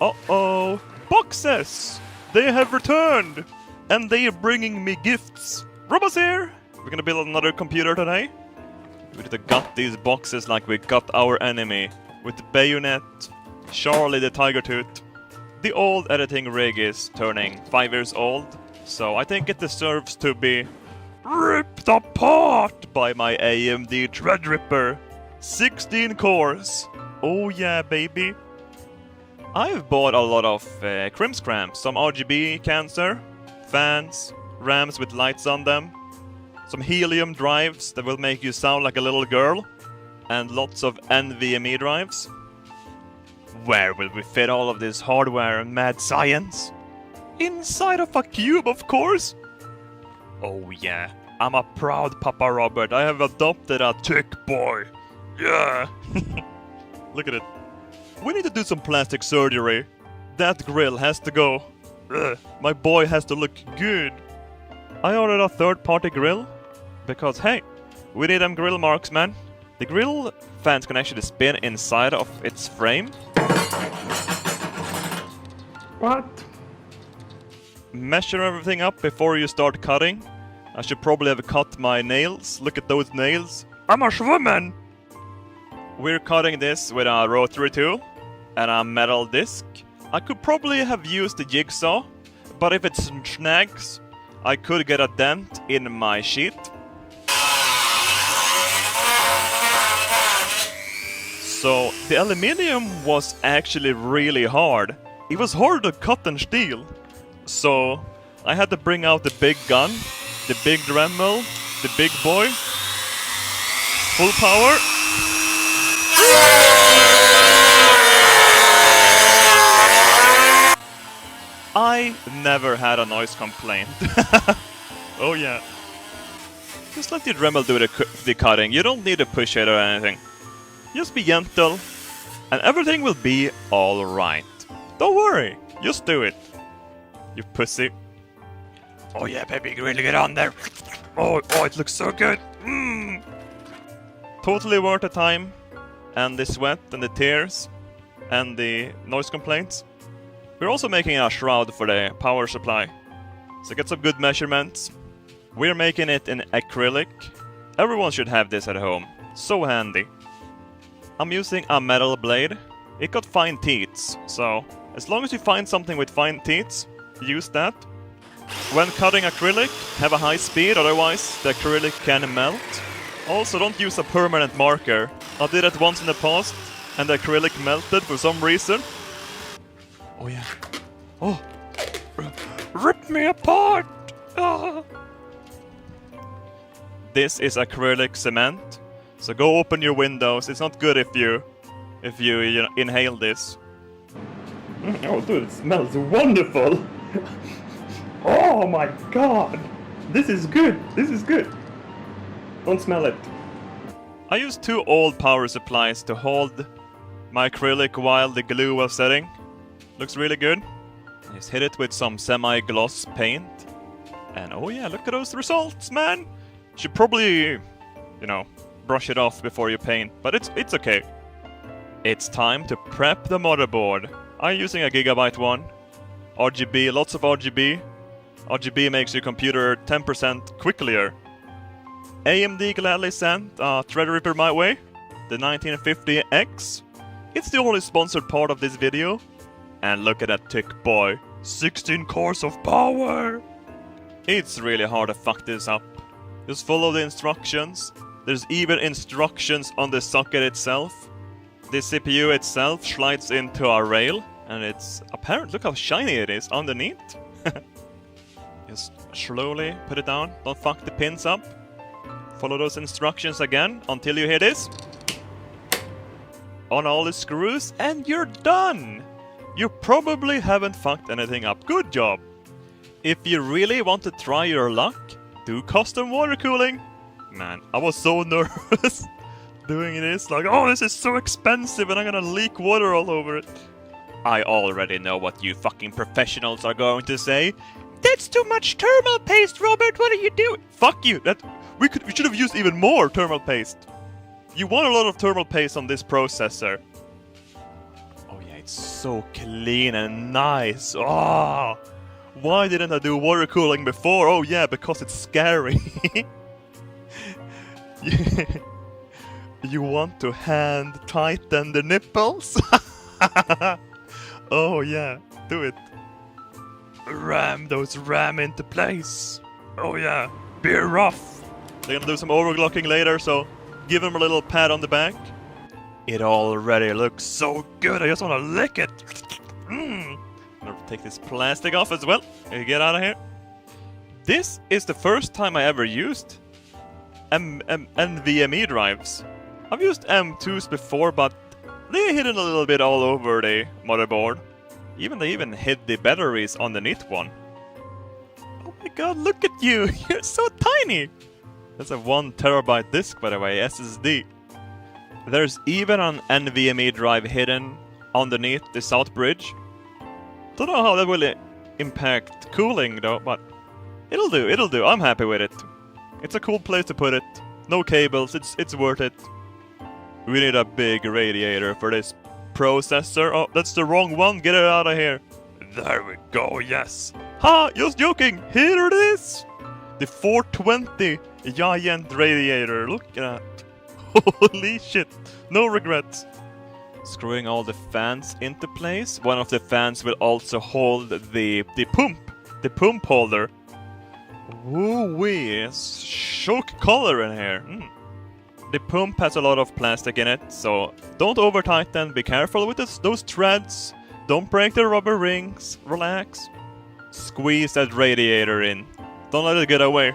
Uh-oh! Boxes! They have returned! And they are bringing me gifts! Robbaz here! We're gonna build another computer today. We need to gut these boxes like we got our enemy. With the bayonet, Charlie the tiger tooth. The old editing rig is turning 5 years old, so I think it deserves to be ripped apart by my AMD Threadripper. 16 cores. Oh yeah, baby. I've bought a lot of crimscramps, some RGB cancer, fans, RAMs with lights on them, some helium drives that will make you sound like a little girl, and lots of NVMe drives. Where will we fit all of this hardware and mad science? Inside of a cube, of course! Oh yeah, I'm a proud Papa Robert. I have adopted a tech boy. Yeah! Look at it. We need to do some plastic surgery. That grill has to go. Ugh, my boy has to look good. I ordered a third-party grill because, hey, we need them grill marks, man. The grill fans can actually spin inside of its frame. What? Measure everything up before you start cutting. I should probably have cut my nails. Look at those nails. I'm a woman! We're cutting this with a rotary tool and a metal disc. I could probably have used a jigsaw, but if it snags, I could get a dent in my sheet. So the aluminium was actually really hard. It was harder to cut than steel. So I had to bring out the big gun, the big Dremel, the big boy. Full power. I never had a noise complaint. Oh yeah. Just let the Dremel do the cutting. You don't need to push it or anything. Just be gentle, and everything will be alright. Don't worry, just do it. You pussy. Oh yeah, baby, really get on there. Oh, it looks so good. Totally worth the time, and the sweat, and the tears, and the noise complaints. We're also making a shroud for the power supply. So get some good measurements. We're making it in acrylic. Everyone should have this at home. So handy. I'm using a metal blade. It got fine teeth, so as long as you find something with fine teeth, use that. When cutting acrylic, have a high speed, otherwise the acrylic can melt. Also, don't use a permanent marker. I did it once in the past, and the acrylic melted for some reason. Oh yeah. Oh! Rip me apart! Ah. This is acrylic cement. So go open your windows. It's not good if you inhale this. Oh dude, it smells wonderful! Oh my god! This is good! This is good! Don't smell it. I used 2 old power supplies to hold my acrylic while the glue was setting. Looks really good. Just hit it with some semi-gloss paint. And oh yeah, look at those results, man! Should probably, brush it off before you paint, but it's okay. It's time to prep the motherboard. I'm using a Gigabyte one. RGB, lots of RGB. RGB makes your computer 10% quicker. AMD gladly sent a Threadripper my way, the 1950X. It's the only sponsored part of this video. And look at that tick boy, 16 cores of power! It's really hard to fuck this up. Just follow the instructions. There's even instructions on the socket itself. The CPU itself slides into a rail, and it's apparent. Look how shiny it is underneath. Just slowly put it down. Don't fuck the pins up. Follow those instructions again until you hear this. On all the screws, and you're done! You probably haven't fucked anything up. Good job! If you really want to try your luck, do custom water cooling. Man, I was so nervous doing this. Like, oh, this is so expensive and I'm gonna leak water all over it. I already know what you fucking professionals are going to say. That's too much thermal paste, Robert. What are you doing? Fuck you. We should have used even more thermal paste. You want a lot of thermal paste on this processor. Oh yeah, So clean and nice. Oh, why didn't I do water cooling before? Oh yeah, because it's scary. You want to hand tighten the nipples? Oh yeah, do it. Ram those ram into place. Oh yeah, be rough. They're gonna do some overclocking later, so give them a little pat on the back. It already looks so good, I just wanna lick it. I'm gonna take this plastic off as well. Get out of here. This is the first time I ever used NVMe drives. I've used M2s before, but they hidden a little bit all over the motherboard. They even hid the batteries underneath one. Oh my god, look at you! You're so tiny! That's a 1 terabyte disk, by the way, SSD. There's even an NVMe drive hidden underneath the south bridge. Don't know how that will impact cooling though, but it'll do, I'm happy with it. It's a cool place to put it. No cables, it's worth it. We need a big radiator for this processor. Oh, that's the wrong one, get it out of here. There we go, yes. Ha, just joking, here it is. The 420 giant radiator, look at that. Holy shit, no regrets. Screwing all the fans into place. One of the fans will also hold the pump holder. Woo-wee, shock color in here. The pump has a lot of plastic in it, so don't over tighten, be careful with those threads. Don't break the rubber rings, relax. Squeeze that radiator in. Don't let it get away.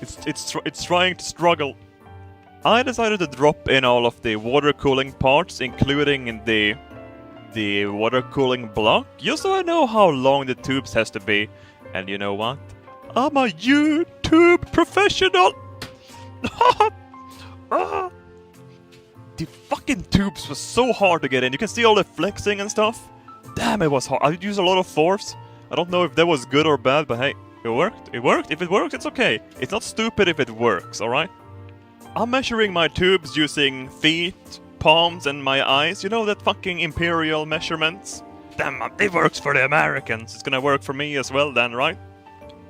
It's trying to struggle. I decided to drop in all of the water cooling parts, including the water cooling block, just so I know how long the tubes has to be. And you know what? I'm a YouTube professional! The fucking tubes was so hard to get in. You can see all the flexing and stuff. Damn, it was hard. I used a lot of force. I don't know if that was good or bad, but hey, it worked. It worked. If it works, it's okay. It's not stupid if it works, alright? I'm measuring my tubes using feet, palms, and my eyes. You know that fucking imperial measurements? Damn, it works for the Americans. It's gonna work for me as well then, right?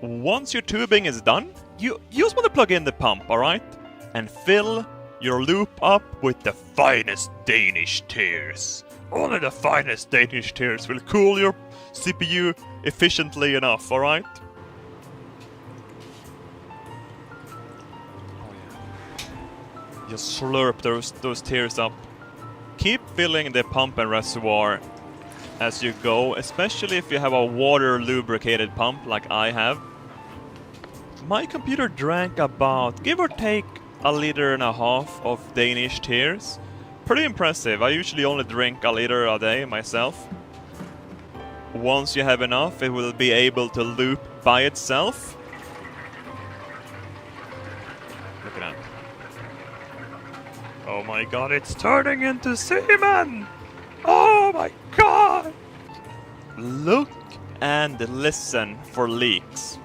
Once your tubing is done, you just want to plug in the pump, alright? And fill your loop up with the finest Danish tears. Only the finest Danish tears will cool your CPU efficiently enough, alright? Just slurp those tears up. Keep filling the pump and reservoir as you go, especially if you have a water lubricated pump like I have. My computer drank about, give or take, 1.5 liters of Danish tears. Pretty impressive. I usually only drink 1 liter a day myself. Once you have enough, it will be able to loop by itself. Look at that. Oh my god, it's turning into semen! Oh my god! Look and listen for leaks.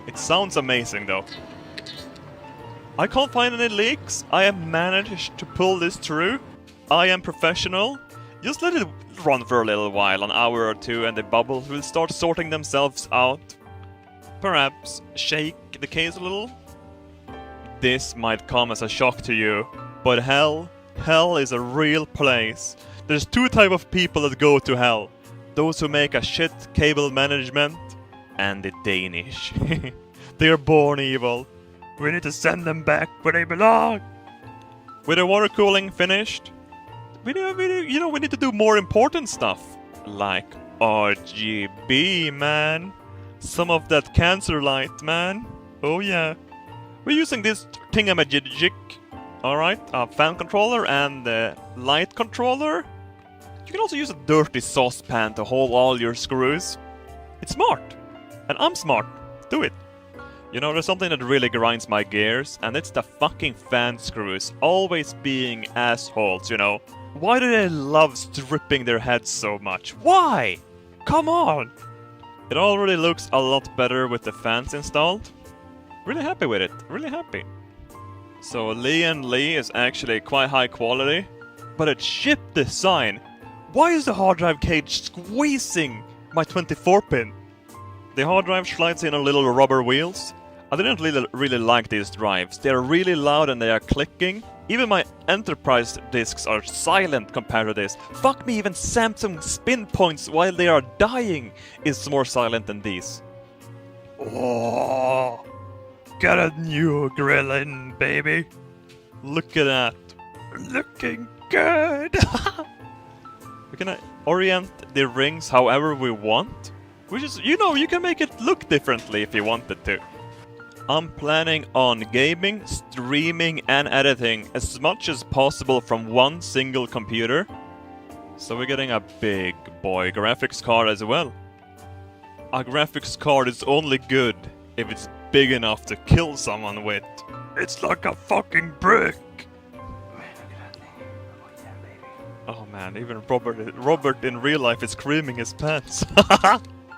It sounds amazing though. I can't find any leaks. I have managed to pull this through. I am professional. Just let it run for a little while, an hour or two, and the bubbles will start sorting themselves out. Perhaps shake the case a little. This might come as a shock to you, but hell is a real place. There's 2 types of people that go to hell. Those who make a shit cable management, and the Danish. They're born evil. We need to send them back where they belong. With the water cooling finished, we need to do more important stuff. Like RGB, man. Some of that cancer light, man. Oh yeah. We're using this thingamajig, alright? A fan controller and a light controller. You can also use a dirty saucepan to hold all your screws. It's smart. And I'm smart. Do it. You know, there's something that really grinds my gears, and it's the fucking fan screws always being assholes, you know? Why do they love stripping their heads so much? Why? Come on! It already looks a lot better with the fans installed. Really happy with it. Really happy. So Lee & Lee is actually quite high quality, but a chip design. Why is the hard drive cage squeezing my 24-pin? The hard drive slides in on little rubber wheels. I didn't really like these drives. They are really loud and they are clicking. Even my enterprise disks are silent compared to this. Fuck me, even Samsung spin points while they are dying is more silent than these. Oh, got a new grill in, baby. Look at that. Looking good. We can orient the rings however we want. Which is, you know, you can make it look differently if you wanted to. I'm planning on gaming, streaming and editing as much as possible from one single computer. So we're getting a big boy graphics card as well. A graphics card is only good if it's big enough to kill someone with. It's like a fucking brick. Oh man, even Robert in real life is creaming his pants.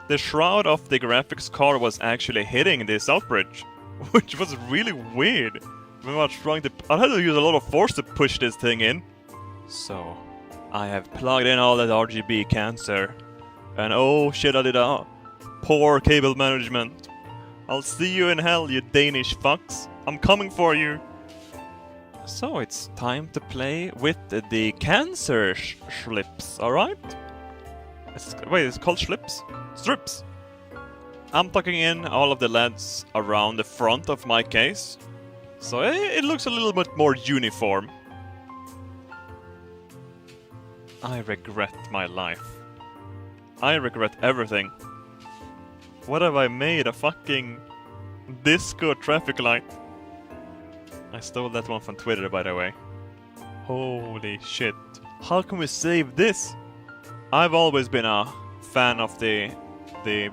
The shroud of the graphics card was actually hitting this outbridge, which was really weird. When I was I had to use a lot of force to push this thing in. So, I have plugged in all that RGB cancer. And oh shit, I did a poor cable management. I'll see you in hell, you Danish fucks. I'm coming for you. So it's time to play with the cancer slips, alright? Wait, it's called slips? Strips! I'm tucking in all of the LEDs around the front of my case, so it looks a little bit more uniform. I regret my life. I regret everything. What have I made? A fucking disco traffic light? I stole that one from Twitter, by the way. Holy shit. How can we save this? I've always been a fan of the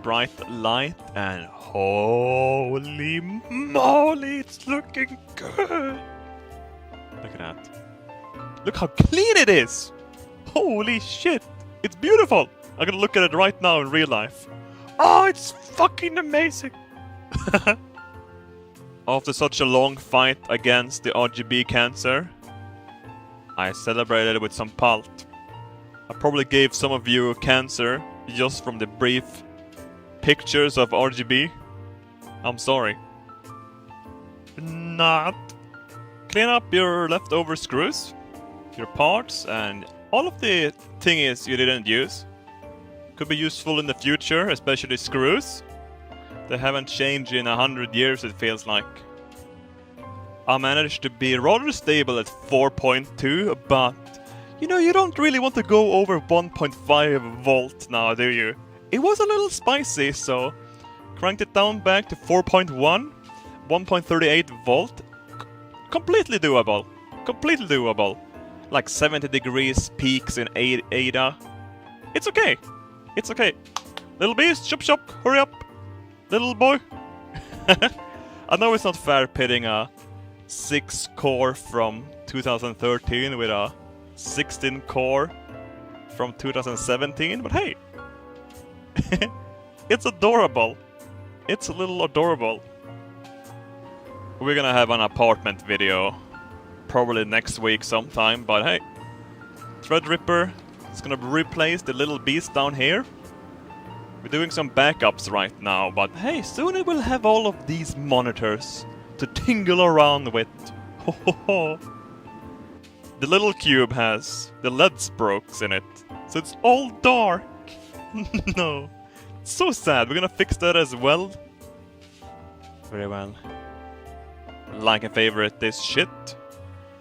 bright light, and holy moly, it's looking good. Look at that. Look how clean it is. Holy shit. It's beautiful. I'm gonna look at it right now in real life. Oh, it's fucking amazing. After such a long fight against the RGB cancer, I celebrated with some palt. I probably gave some of you cancer just from the brief pictures of RGB. I'm sorry. Not. Clean up your leftover screws, your parts, and all of the thingies you didn't use. Could be useful in the future, especially screws. They haven't changed in 100 years, it feels like. I managed to be rather stable at 4.2, but you know, you don't really want to go over 1.5 volt now, do you? It was a little spicy, so cranked it down back to 4.1, 1.38 volt. Completely doable. Completely doable. Like 70 degrees peaks in Ada. It's okay. It's okay. Little beast, shop shop, hurry up. Little boy. I know it's not fair pitting a 6-core from 2013 with a 16-core from 2017, but hey. It's adorable. It's a little adorable. We're gonna have an apartment video probably next week sometime, but hey. Threadripper is gonna replace the little beast down here. We're doing some backups right now, but hey, soon it will have all of these monitors to tingle around with. Ho ho ho. The little cube has the LED spokes in it, so it's all dark. No. It's so sad. We're gonna fix that as well. Very well. Like and favorite this shit.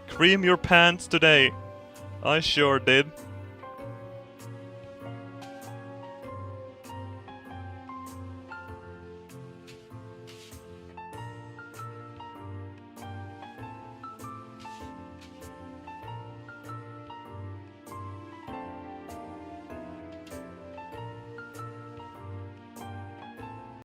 Cream your pants today. I sure did.